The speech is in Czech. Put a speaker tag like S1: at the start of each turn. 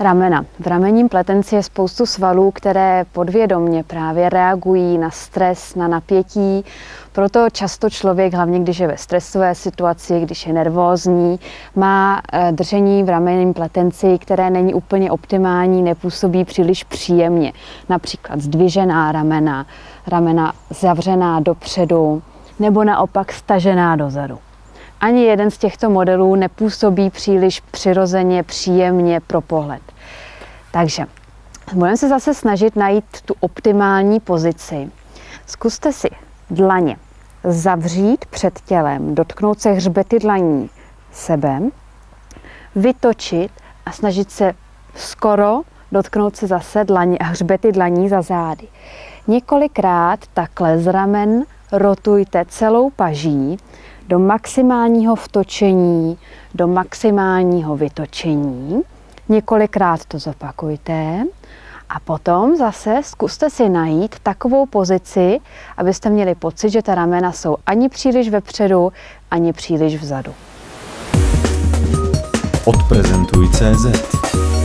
S1: Ramena. V ramenním pletenci je spoustu svalů, které podvědomě právě reagují na stres, na napětí. Proto často člověk, hlavně když je ve stresové situaci, když je nervózní, má držení v ramenním pletenci, které není úplně optimální, nepůsobí příliš příjemně. Například zdvižená ramena, ramena zavřená dopředu nebo naopak stažená dozadu. Ani jeden z těchto modelů nepůsobí příliš přirozeně, příjemně pro pohled. Takže budeme se zase snažit najít tu optimální pozici. Zkuste si dlaně zavřít před tělem, dotknout se hřbety dlaní sebe, vytočit a snažit se skoro dotknout se zase dlaní a hřbety dlaní za zády. Několikrát takhle z ramen rotujte celou paží do maximálního vtočení, do maximálního vytočení. Několikrát to zopakujte a potom zase zkuste si najít takovou pozici, abyste měli pocit, že ta ramena jsou ani příliš vepředu, ani příliš vzadu.
S2: Odprezentuj.cz